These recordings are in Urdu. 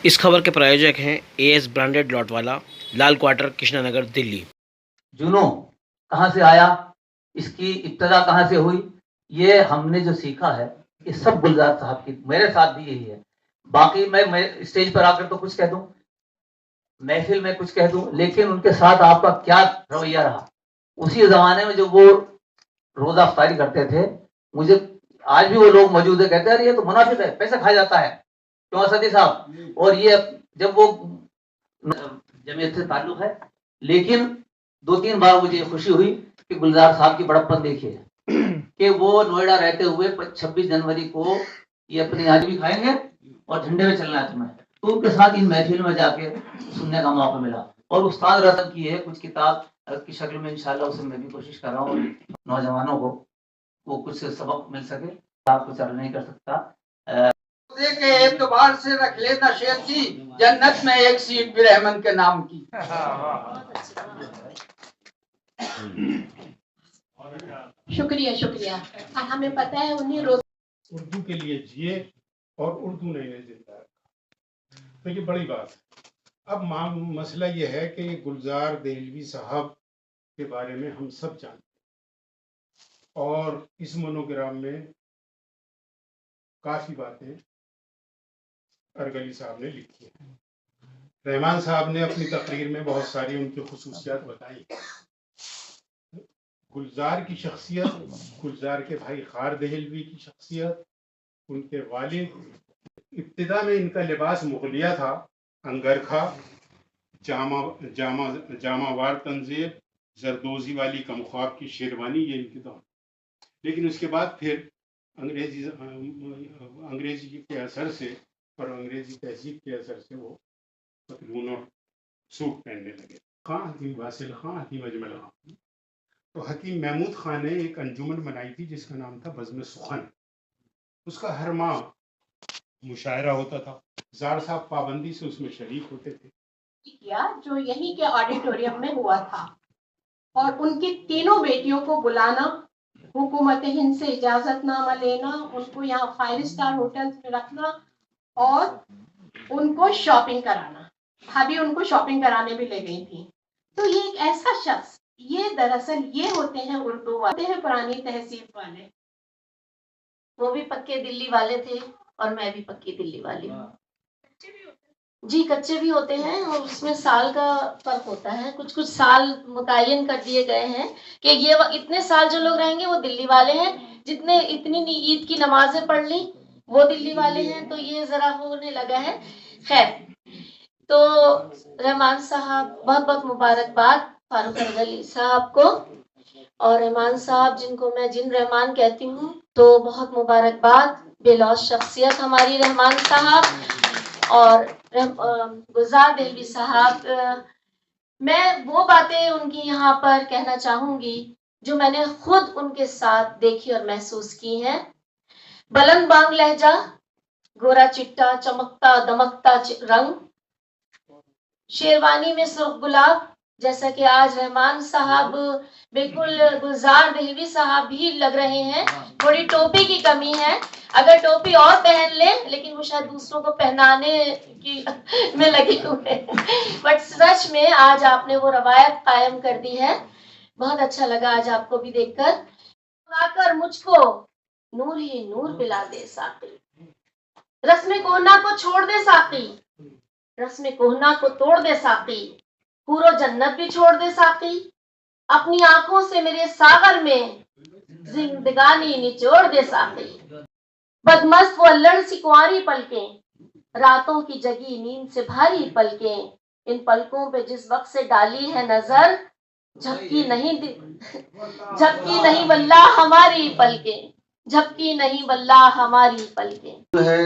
اس خبر کے پرایوجک ہیں اے ایس برانڈیڈ لاٹ والا، لال کوارٹر، کرشنا نگر، دلی۔ جنوں کہاں سے آیا، اس کی ابتدا کہاں سے ہوئی، یہ ہم نے جو سیکھا ہے یہ سب گلزار صاحب کی، میرے ساتھ بھی یہی ہے۔ باقی میں اسٹیج پر آ کر تو کچھ کہہ دوں، محفل میں کچھ کہہ دوں، لیکن ان کے ساتھ آپ کا کیا رویہ رہا اسی زمانے میں جو وہ روزہ افطاری کرتے تھے۔ مجھے آج بھی وہ لوگ موجود ہے، کہتے ہیں یہ تو منافق ہے، پیسہ کھایا جاتا ہے، کیوں اسدی صاحب؟ اور یہ جب وہ جمعیت سے تعلق ہے، لیکن 2-3 بار مجھے خوشی ہوئی کہ گلزار صاحب کی بڑپن دیکھیے کہ وہ نوئیڈا رہتے ہوئے 26 جنوری کو یہ اپنی آج بھی کھائیں گے اور جھنڈے میں چلنا ہے تمہیں، تو ان کے ساتھ ان محفل میں جا کے سننے کا موقع ملا۔ اور استاد رسم کی ہے کچھ کتاب کی شکل میں، انشاءاللہ اسے میں بھی کوشش کر رہا ہوں نوجوانوں کو وہ کچھ سبق مل سکے۔ آپ کچھ عرض نہیں کر سکتا کے اعتبار سے رکھ لینا شیخ جی، جنت میں ایک سیٹ بھی رحمن کے نام کی۔ شکریہ شکریہ۔ ہمیں پتہ ہے انہیں روز اردو کے لیے جیے اور اردو نے انہیں زندہ رکھا، تو یہ بڑی بات ہے۔ اب مسئلہ یہ ہے کہ گلزار دہلوی صاحب کے بارے میں ہم سب جانتے ہیں اور اس مونوگرام میں کافی باتیں ارگلی صاحب نے لکھی ہیں۔ رحمان صاحب نے اپنی تقریر میں بہت ساری ان کی خصوصیات بتائی۔ گلزار کی شخصیت، گلزار کے بھائی خار دہلوی کی شخصیت، ان کے والد، ابتدا میں ان کا لباس مغلیہ تھا، انگرکھا، جامہ وار تنزیب، زردوزی والی کمخواب کی شیروانی، یہ ان کی دور، لیکن اس کے بعد پھر انگریزی کے اثر سے اور انگریزی تہذیب کے اثر سے وہ پتلون اور سوٹ پہننے لگے۔ خاں حکیم واصل خاں، حکیم اجمل خاں، تو حکیم محمود خان نے ایک انجمن بنائی تھی جس کا نام تھا بزم سخن، اس کا ہر ماہ مشاعرہ ہوتا تھا، زار صاحب پابندی سے اس میں شریک ہوتے تھے۔ کیا جو یہیں کے آڈیٹوریم میں ہوا تھا، اور ان کی تینوں بیٹیوں کو بلانا، حکومت ہند سے اجازت نامہ لینا، ان کو یہاں 5 اسٹار ہوٹل میں رکھنا اور ان کو شاپنگ کرانا۔ بھابھی ان کو شاپنگ کرانے بھی لے گئی تھی۔ تو یہ ایک ایسا شخص، یہ دراصل یہ ہوتے ہیں اردو والے ہیں، پرانی تہذیب والے۔ وہ بھی پکے دلی والے تھے اور میں بھی پکی دلی والی ہوں۔ جی کچے بھی ہوتے ہیں، اور اس میں سال کا فرق ہوتا ہے، کچھ سال متعین کر دیے گئے ہیں کہ یہ اتنے سال جو لوگ رہیں گے وہ دلی والے ہیں، جتنے اتنی عید کی نمازیں پڑھ لی وہ دلی والے ہیں، تو یہ ذرا ہونے لگا ہے۔ خیر، تو رحمان صاحب بہت بہت مبارکباد فاروق ارغلی صاحب کو، اور رحمان صاحب جن کو میں جن رحمان کہتی ہوں، تو بہت مبارکباد، بے لوث شخصیت ہماری رحمان صاحب اور گلزار دہلوی صاحب۔ میں وہ باتیں ان کی یہاں پر کہنا چاہوں گی جو میں نے خود ان کے ساتھ دیکھی اور محسوس کی ہیں۔ بلند بانگ لہجہ، گورا چٹا چمکتا دمکتا رنگ، شیروانی میں سرخ گلاب، جیسا کہ آج رحمان صاحب بالکل گلزار دہلوی صاحب بھی لگ رہے ہیں۔ تھوڑی ٹوپی کی کمی ہے، اگر ٹوپی اور پہن لیں، لیکن وہ شاید دوسروں کو پہنانے کی میں لگے ہوئے ہیں، بٹ سچ میں آج آپ نے وہ روایت قائم کر دی ہے۔ بہت اچھا لگا آج آپ کو بھی دیکھ کر مجھ کو نور ہی نور پلا دے ساقی، رسم کوہنا کو چھوڑ دے ساقی، رسم کوہنا کو توڑ دے ساقی، حور و جنت بھی چھوڑ دے ساقی، اپنی آنکھوں سے میرے ساغر میں زندگانی نچوڑ دے ساقی۔ بدمست وہ الڑ سی کنواری پلکیں، راتوں کی جگی نیند سے بھاری پلکیں، ان پلکوں پہ جس وقت سے ڈالی ہے نظر، جھپکی نہیں واللہ ہماری پلکیں، جھپکی نہیں واللہ ہماری پلکیں۔ جو ہے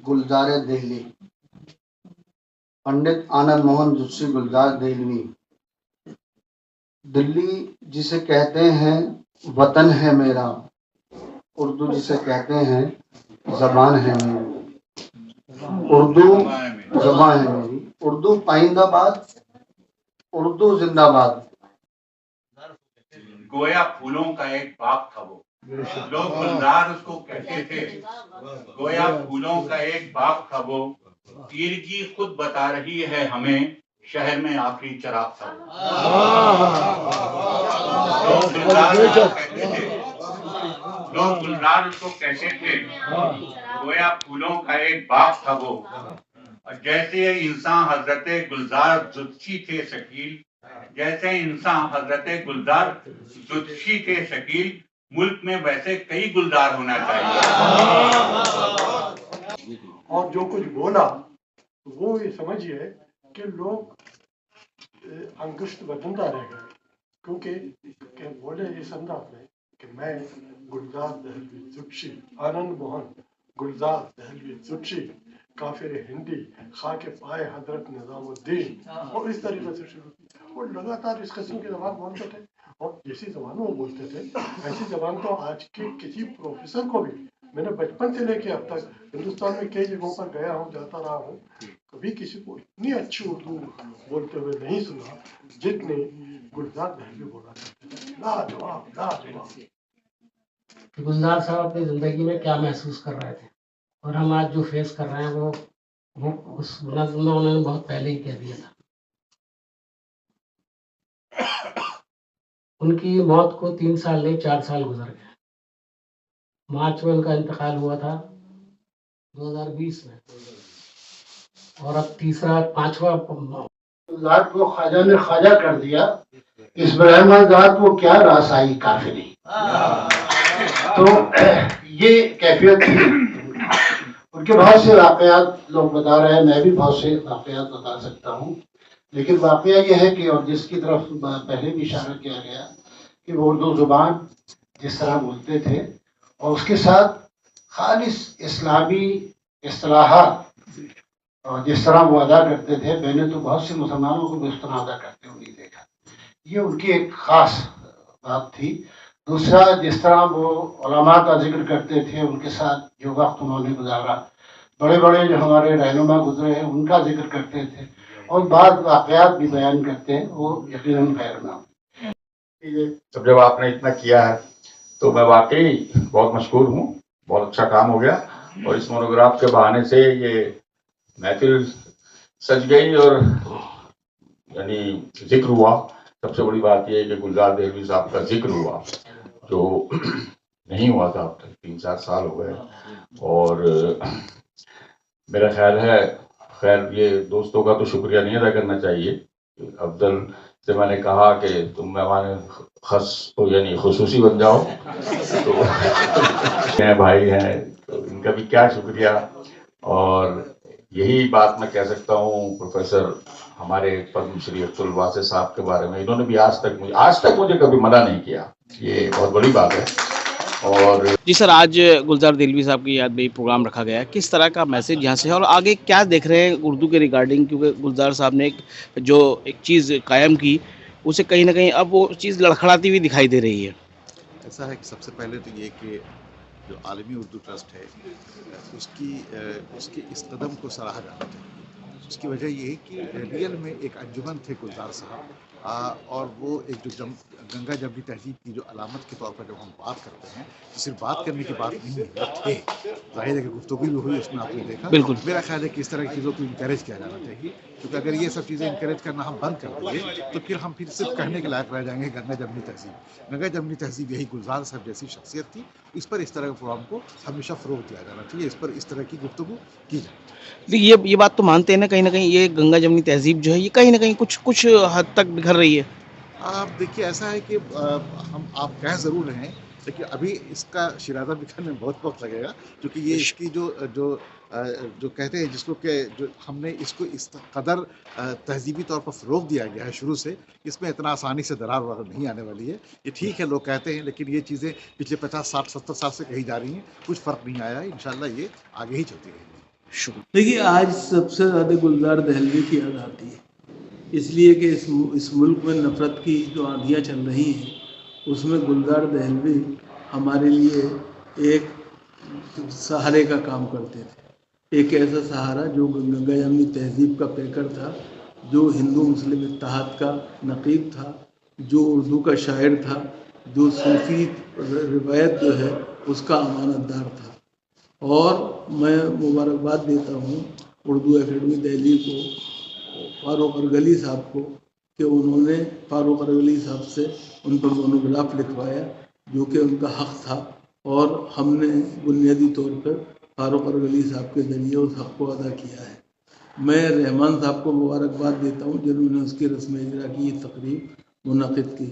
گلزار دہلی، پنڈت آنند موہن جوشی گلزار دہلوی، دلی جسے کہتے ہیں وطن ہے میرا، اردو جسے کہتے ہیں زبان ہے میری، اردو زبان ہے میری، اردو پائندہ باد، اردو زندہ باد۔ گویا پھولوں کا ایک باغ تھا وہ، لوگ گلزار اس کو کہتے تھے، گویا پھولوں کا ایک باغ تھا وہ، تیرگی خود بتا رہی ہے ہمیں شہر میں آخری چراغ تھا لوگ گلزار اس کو کہتے تھے گویا پھولوں کا ایک باغ تھا وہ، اور جیسے انسان حضرت گلزار زدشی تھے شکیل، جیسے انسان حضرت گلزار زدشی تھے شکیل، ملک میں ویسے کئی گلزار ہونا چاہیے۔ اور جو کچھ بولا وہ یہ سمجھیے کہ لوگ انگشت بدلتا رہ گئے، کیونکہ بولے اس انداز میں کہ میں گلزار دہلوی زدشی، آنند موہن گلزار دہلوی زدشی، کافر ہندی، خاک پائے حضرت نظام الدین، اور اس طریقے سے شروع کی۔ وہ لگاتار اس قسم کی زبان بولتے تھے، اور جیسی زبان وہ بولتے تھے ایسی زبان تو آج کے کسی پروفیسر کو بھی، میں نے بچپن سے لے کے اب تک ہندوستان میں کئی جگہوں پر گیا ہوں، جاتا رہا ہوں، کبھی کسی کو اتنی اچھی اردو بولتے ہوئے نہیں سنا جتنے گلزار دہلوی بولا کرتے تھے۔ لاجواب لاجواب۔ گلزار صاحب اپنی زندگی میں کیا محسوس کر رہے تھے، اور ہم آج جو فیس کر رہے ہیں وہ اس نظم میں انہوں نے بہت پہلے ہی کہہ دیا تھا۔ ان کی موت کو 3 سال نہیں 4 سال گزر گئے۔ مارچ میں ان کا انتقال ہوا تھا 2020 میں، اور اب تیسرا 5واں ذات کو خواجہ نے خواجہ کر دیا، اس برہمہ ذات کو کیا راسائی کافری۔ تو یہ کیفیت تھی ان کے۔ بہت سے واقعات لوگ بتا رہے ہیں، میں بھی بہت سے واقعات بتا سکتا ہوں، لیکن واقعہ یہ ہے کہ، اور جس کی طرف پہلے بھی اشارہ کیا گیا، کہ وہ اردو زبان جس طرح بولتے تھے اور اس کے ساتھ خالص اسلامی اصطلاحات اور جس طرح وہ ادا کرتے تھے، میں نے تو بہت سے مسلمانوں کو بھی اس طرح ادا کرتے ہوئے نہیں دیکھا۔ یہ ان کی ایک خاص بات تھی۔ دوسرا، جس طرح وہ علماء کا ذکر کرتے تھے، ان کے ساتھ جو وقت انہوں نے گزارا، بڑے بڑے جو ہمارے رہنما گزرے ہیں ان کا ذکر کرتے تھے، اور بعض واقعات بھی بیان کرتے ہیں، وہ یقیناً خیر نام۔ جب آپ نے اتنا کیا ہے تو میں واقعی بہت مشکور ہوں، بہت اچھا کام ہو گیا، اور اس مونوگراف کے بہانے سے یہ محفل سج گئی، اور یعنی ذکر ہوا۔ سب سے بڑی بات یہ ہے کہ گلزار دہلوی صاحب کا ذکر ہوا، جو نہیں ہوا تھا اب تک، 3-4 سال ہو گئے۔ اور میرا خیال ہے، خیر یہ دوستوں کا تو شکریہ نہیں ادا کرنا چاہیے۔ افضل سے میں نے کہا کہ تم مہمان خاص تو یعنی خصوصی بن جاؤ، تو بھائی ہیں تو ان کا بھی کیا شکریہ۔ اور یہی بات میں کہہ سکتا ہوں پروفیسر ہمارے پدم شری عبد الباسط صاحب کے بارے میں، انہوں نے بھی آج تک مجھے کبھی منع نہیں کیا، یہ بہت بڑی بات ہے۔ اور جی سر، آج گلزار دہلوی صاحب کی یاد میں یہ پروگرام رکھا گیا ہے، کس طرح کا میسج یہاں سے ہے اور آگے کیا دیکھ رہے ہیں اردو کے ریگارڈنگ؟ کیونکہ گلزار صاحب نے ایک چیز قائم کی، اسے کہیں نہ کہیں اب وہ چیز لڑکھڑاتی ہوئی دکھائی دے رہی ہے۔ ایسا ہے کہ سب سے پہلے تو یہ کہ جو عالمی اردو ٹرسٹ ہے اس کے اس قدم کو سراہا جانا چاہیے۔ اس کی وجہ یہ ہے کہ ریئل میں ایک انجمن تھے گلزار صاحب، اور وہ ایک جو گنگا جمنی تہذیب کی جو علامت کے طور پر جب ہم بات کرتے ہیں تو صرف بات کرنے کی بات نہیں ہے، وہ تھے۔ ظاہر ہے کہ گفتگو بھی ہوئی، اس میں آپ نے دیکھا۔ بالکل، میرا خیال ہے کہ اس طرح کی چیزوں کو انکریج کیا جانا چاہیے، کیونکہ اگر یہ سب چیزیں انکریج کرنا ہم بند کر دیں گے تو پھر ہم صرف کہنے کے لائق رہ جائیں گے گنگا جمنی تہذیب۔ گنگا جمنی تہذیب یہی گلزار صاحب جیسی شخصیت تھی، اس پر اس طرح کے پروگرام کو ہمیشہ فروغ دیا جانا چاہیے، اس پر اس طرح کی گفتگو کی جائے۔ یہ بات تو مانتے ہیں نا کہیں نہ کہیں یہ گنگا جمنی تہذیب جو ہے یہ کہیں نہ کہیں کچھ حد تک بکھر رہی ہے؟ آپ دیکھیے، ایسا ہے کہ آپ کہہ ضرور رہے ہیں، لیکن ابھی اس کا شرازہ بکھرنے میں بہت وقت لگے گا، کیونکہ یہ اس کی جو کہتے ہیں جس کو کہ جو ہم نے اس کو اس قدر تہذیبی طور پر فروغ دیا گیا ہے شروع سے، اس میں اتنا آسانی سے درار وغیرہ نہیں آنے والی ہے۔ یہ ٹھیک ہے لوگ کہتے ہیں، لیکن یہ چیزیں پچھلے 50 60 70 سال سے کہی جا رہی ہیں، کچھ فرق نہیں آیا ہے، انشاءاللہ یہ آگے ہی چلتی رہے گی۔ دیکھیے، آج سب سے زیادہ گلزار دہلوی کی یاد آتی ہے، اس لیے کہ اس ملک میں نفرت کی جو آندیاں چل رہی ہیں اس میں گلزار دہلوی ہمارے لیے ایک سہارے کا کام کرتے تھے، ایک ایسا سہارا جو گنگا جمنی تہذیب کا پیکر تھا، جو ہندو مسلم اتحاد کا نقیب تھا، جو اردو کا شاعر تھا، جو صوفی روایت جو ہے اس کا امانت دار تھا۔ اور میں مبارکباد دیتا ہوں اردو اکیڈمی دہلی کو، فاروق ارغلی صاحب کو، کہ انہوں نے فاروق ارغلی صاحب سے ان پر مونوگراف لکھوایا، جو کہ ان کا حق تھا، اور ہم نے بنیادی طور پر فاروق ارغلی صاحب کے ذریعے اس حق کو ادا کیا ہے۔ میں رحمان صاحب کو مبارکباد دیتا ہوں جنہوں نے اس کی رسم اجرا کی تقریب منعقد کی۔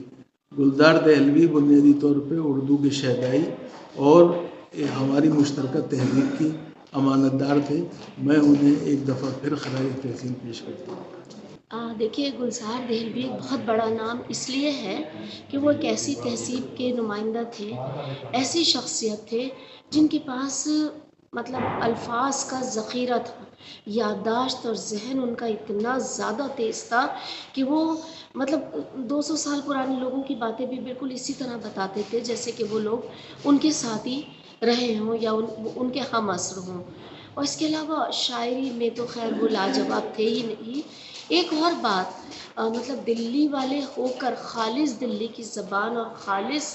گلزار دہلوی بنیادی طور پہ اردو کی شہدائی اور ہماری مشترکہ تحریک کی امانت دار تھے۔ میں انہیں ایک دفعہ پھر خراج تحسین پیش کرتا ہوں۔ دیکھیے، گلزار دہلوی ایک بہت بڑا نام اس لیے ہے کہ وہ ایک ایسی تہذیب کے نمائندہ تھے، ایسی شخصیت تھے جن کے پاس مطلب الفاظ کا ذخیرہ تھا، یادداشت اور ذہن ان کا اتنا زیادہ تیز تھا کہ وہ مطلب 200 سال پرانے لوگوں کی باتیں بھی بالکل اسی طرح بتاتے تھے جیسے کہ وہ لوگ ان کے ساتھ ہی رہے ہوں یا ان کے ہم عصر ہوں۔ اور اس کے علاوہ شاعری میں تو خیر وہ لاجواب تھے ہی نہیں۔ ایک اور بات، مطلب دلی والے ہو کر خالص دلی کی زبان اور خالص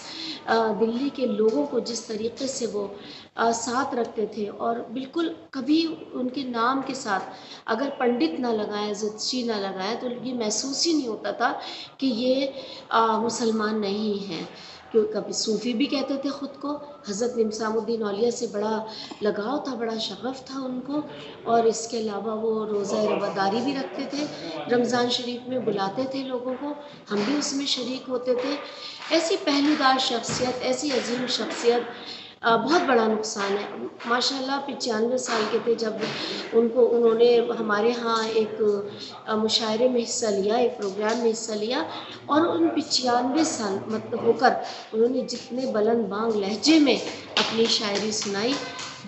دلی کے لوگوں کو جس طریقے سے وہ ساتھ رکھتے تھے، اور بالکل کبھی ان کے نام کے ساتھ اگر پنڈت نہ لگائے، زچی نہ لگائے، تو یہ محسوس ہی نہیں ہوتا تھا کہ یہ مسلمان نہیں ہیں۔ کہ کبھی صوفی بھی کہتے تھے خود کو۔ حضرت نظام الدین اولیاء سے بڑا لگاؤ تھا، بڑا شغف تھا ان کو، اور اس کے علاوہ وہ روزہ رواداری بھی رکھتے تھے، رمضان شریف میں بلاتے تھے لوگوں کو، ہم بھی اس میں شریک ہوتے تھے۔ ایسی پہلودار شخصیت، ایسی عظیم شخصیت، بہت بڑا نقصان ہے۔ ماشاءاللہ 95 سال کے تھے جب انہوں نے ہمارے ہاں ایک مشاعرے میں حصہ لیا، ایک پروگرام میں حصہ لیا، اور ان 95 سال مطلب ہو کر انہوں نے جتنے بلند بانگ لہجے میں اپنی شاعری سنائی،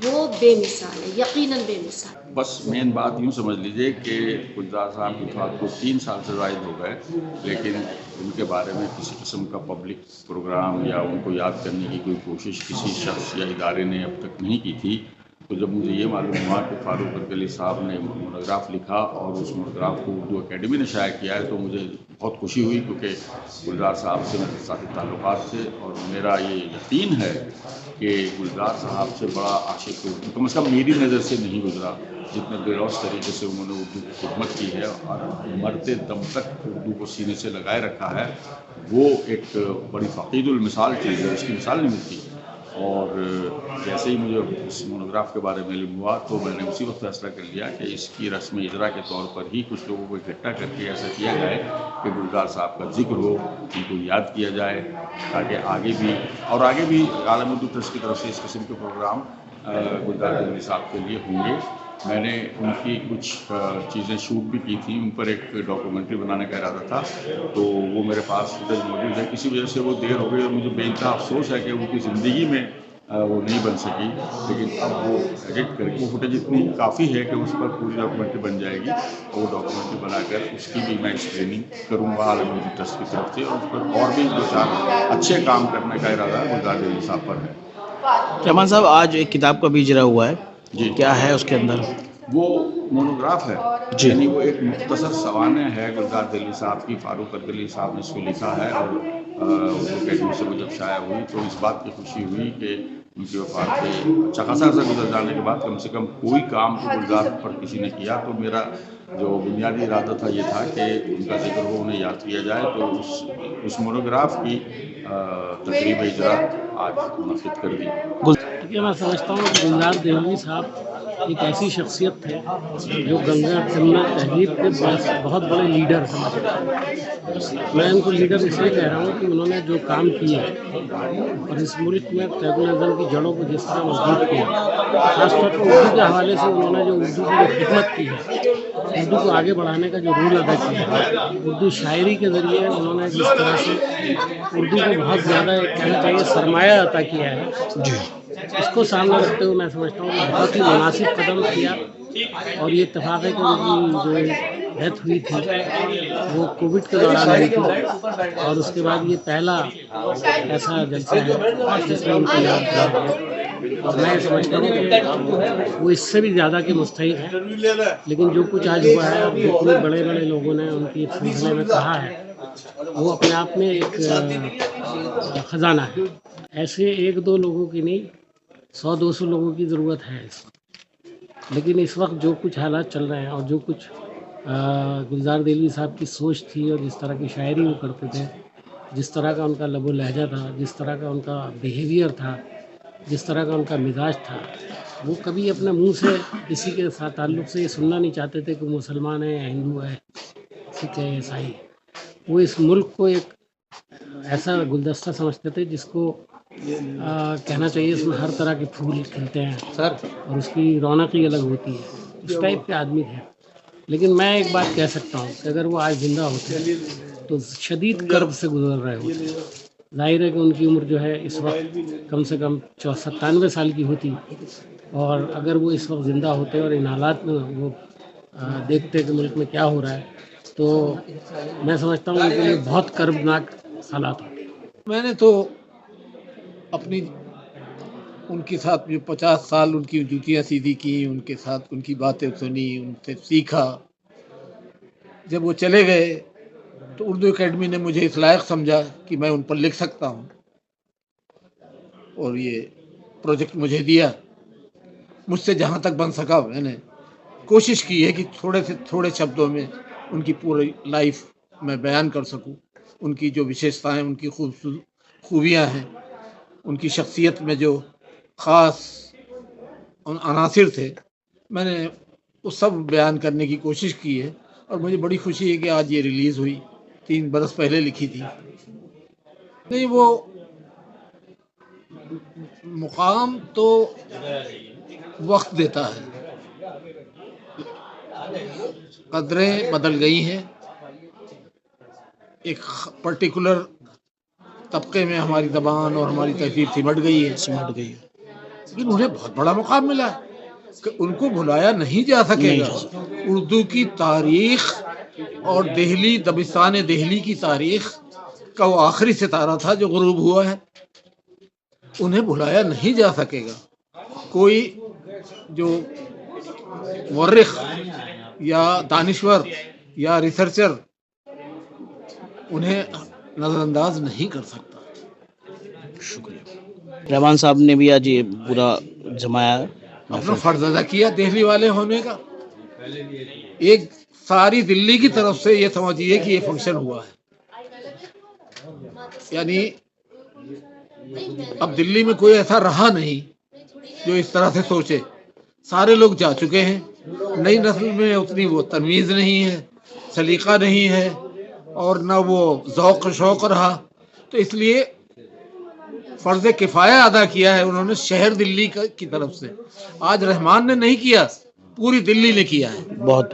وہ بے مثال ہے، یقیناً بے مثال۔ بس مین بات یوں سمجھ لیجئے کہ گلزار صاحب کی وفات کو 3 سال سے زائد ہو گئے، لیکن ان کے بارے میں کسی قسم کا پبلک پروگرام یا ان کو یاد کرنے کی کوئی کوشش کسی شخص یا ادارے نے اب تک نہیں کی تھی۔ تو جب مجھے یہ معلوم ہوا کہ فاروق ارغلی صاحب نے مونوگراف لکھا اور اس مونوگراف کو اردو اکیڈمی نے شائع کیا ہے، تو مجھے بہت خوشی ہوئی، کیونکہ گلزار صاحب سے میرے ساتھی تعلقات تھے، اور میرا یہ یقین ہے کہ گلزار صاحب سے بڑا عاشق اردو کم از کم میری نظر سے نہیں گزرا، جتنے بےلوث طریقے سے انہوں نے اردو کی خدمت کی ہے اور مرتے دم تک اردو کو سینے سے لگائے رکھا ہے۔ وہ ایک بڑی فقید المثال چیز ہے، اس کی مثال نہیں ملتی۔ اور جیسے ہی مجھے اس مونوگراف کے بارے میں علم ہوا تو میں نے اسی وقت فیصلہ کر لیا کہ اس کی رسم اجرا کے طور پر ہی کچھ لوگوں کو اکٹھا کر کے ایسا کیا جائے کہ گلزار صاحب کا ذکر ہو، ان کو یاد کیا جائے، تاکہ آگے بھی عالم اردو ٹرسٹ کی طرف سے اس قسم کے پروگرام گلزار دہلوی صاحب کے لیے ہوں گے۔ میں نے ان کی کچھ چیزیں شوٹ بھی کی تھیں، ان پر ایک ڈاکومنٹری بنانے کا ارادہ تھا، تو وہ میرے پاس فوٹیج موجود ہے۔ کسی وجہ سے وہ دیر ہو گئی اور مجھے بے انتہا افسوس ہے کہ ان کی زندگی میں وہ نہیں بن سکی، لیکن اب وہ ایڈٹ کر کے وہ فوٹیج اتنی کافی ہے کہ اس پر پوری ڈاکومنٹری بن جائے گی، اور وہ ڈاکومنٹری بنا کر اس کی بھی میں اسکریننگ کروں گا عالم اردو ٹرسٹ کی طرف سے، اور اس پر اور بھی 2-4 اچھے کام کرنے کا ارادہ گلزار دہلوی صاحب پر ہے۔ رحمان صاحب، آج ایک کتاب کا بھی اجرا ہوا ہے، جی کیا ہے اس کے اندر؟ وہ مونوگراف ہے، یعنی وہ ایک مختصر سوانح ہے گلزار دہلوی صاحب کی۔ فاروق ارغلی صاحب نے اس کو لکھا ہے، اور اردو اکیڈمی سے وہ جب شائع ہوئی تو اس بات کی خوشی ہوئی کہ ان کی وفات کے اچھا خاصا عرصہ گزر جانے کے بعد کم سے کم کوئی کام تو گلزار پر کسی نے کیا۔ تو میرا جو بنیادی ارادہ تھا یہ تھا کہ ان کا ذکر ہو، انہیں یاد کیا جائے، تو اس مونوگراف کی تقریب اجرا آج منعقد کر دی۔ یہ میں سمجھتا ہوں کہ گلزار دہلوی صاحب ایک ایسی شخصیت تھے جو گنگا جمنا تہذیب کے بہت بڑے لیڈر ہیں۔ میں ان کو لیڈر اس لیے کہہ رہا ہوں کہ انہوں نے جو کام کیے اور اس ملک میں قید النظم کی جڑوں کو جس طرح مضبوط کیا، خاص طور پر اردو کے حوالے سے انہوں نے جو اردو کی جو خدمت کی ہے، اردو کو آگے بڑھانے کا جو رول ادا کیا ہے، اردو شاعری کے ذریعے انہوں نے جس طرح سے اردو کو بہت زیادہ کہنا چاہیے سرمایہ عطا کیا ہے، اس کو سامنے رکھتے ہوئے میں سمجھتا ہوں کہ بہت ہی مناسب قدم کیا۔ اور یہ اتفاق ہے کہ ان کی جو ڈیتھ ہوئی تھی وہ کووڈ کے دوران ہوئی تھی، اور اس کے بعد یہ پہلا ایسا جلسہ ہے جس میں ان کو یاد کیا گیا، اور میں سمجھتا ہوں کہ وہ اس سے بھی زیادہ کے مستحق ہیں۔ لیکن جو کچھ آج ہوا ہے، جتنے بڑے بڑے لوگوں نے ان کی سلسلے میں کہا ہے، وہ اپنے آپ میں ایک خزانہ ہے۔ ایسے 1-2 لوگوں کی نہیں، 100-200 لوگوں کی ضرورت ہے اس وقت۔ لیکن اس وقت جو کچھ حالات چل رہے ہیں اور جو کچھ گلزار دہلوی صاحب کی سوچ تھی اور جس طرح کی شاعری وہ کرتے تھے، جس طرح کا ان کا لب و لہجہ تھا، جس طرح کا ان کا بیہیویئر تھا، جس طرح کا ان کا مزاج تھا، وہ کبھی اپنے منہ سے کسی کے ساتھ تعلق سے یہ سننا نہیں چاہتے تھے کہ مسلمان ہے، ہندو ہے، سکھ ہے، عیسائی۔ وہ اس ملک کو ایک ایسا گلدستہ سمجھتے تھے جس کو کہنا چاہیے اس میں ہر طرح کے پھول کھلتے ہیں سر، اور اس کی رونق ہی الگ ہوتی ہے۔ اس ٹائپ کے آدمی تھے۔ لیکن میں ایک بات کہہ سکتا ہوں کہ اگر وہ آج زندہ ہوتے تو شدید کرب سے گزر رہے ہوتے۔ ظاہر ہے کہ ان کی عمر جو ہے اس وقت کم سے کم 97 سال کی ہوتی، اور اگر وہ اس وقت زندہ ہوتے اور ان حالات میں وہ دیکھتے کہ ملک میں کیا ہو رہا ہے، تو میں سمجھتا ہوں ان کے لیے بہت کربناک حالات ہوتے۔ میں نے تو اپنی ان کے ساتھ جو 50 سال ان کی جوتیاں سیدھی کی، ان کے ساتھ ان کی باتیں سنی، ان سے سیکھا۔ جب وہ چلے گئے تو اردو اکیڈمی نے مجھے اس لائق سمجھا کہ میں ان پر لکھ سکتا ہوں، اور یہ پروجیکٹ مجھے دیا۔ مجھ سے جہاں تک بن سکا میں نے کوشش کی ہے کہ تھوڑے شبدوں میں ان کی پوری لائف میں بیان کر سکوں، ان کی جو وشیشتائیں، ان کی خوبیاں ہیں، ان کی شخصیت میں جو خاص عناصر تھے، میں نے وہ سب بیان کرنے کی کوشش کی ہے، اور مجھے بڑی خوشی ہے کہ آج یہ ریلیز ہوئی۔ 3 برس پہلے لکھی تھی۔ نہیں، وہ مقام تو وقت دیتا ہے، قدریں بدل گئی ہیں، ایک پرٹیکولر طبقے میں ہماری زبان اور ہماری تہذیب سمٹ گئی ہے، لیکن انہیں بہت بڑا مقام ملا ہے کہ ان کو بھلایا نہیں جا سکے گا۔ اردو کی تاریخ اور دہلی، دبستان دہلی کی تاریخ کا وہ آخری ستارہ تھا جو غروب ہوا ہے، انہیں بھلایا نہیں جا سکے گا۔ کوئی جو مورخ یا دانشور یا ریسرچر انہیں نظر انداز نہیں کر سکتا۔ شکریہ۔ رحمان صاحب نے بھی آج یہ پورا جمایا، اپنا فرض ادا کیا دہلی والے ہونے کا۔ ایک ساری دلی کی طرف سے یہ سمجھیے کہ یہ فنکشن ہوا ہے، یعنی اب دلی میں کوئی ایسا رہا نہیں جو اس طرح سے سوچے۔ سارے لوگ جا چکے ہیں، نئی نسل میں اتنی وہ تمیز نہیں ہے، سلیقہ نہیں ہے، اور نہ وہ ذوق و شوق رہا، تو اس لیے فرض کفایہ ادا کیا ہے انہوں نے شہر دلی کی طرف سے۔ آج رحمان نے نہیں کیا، پوری دلی نے کیا ہے۔ بہت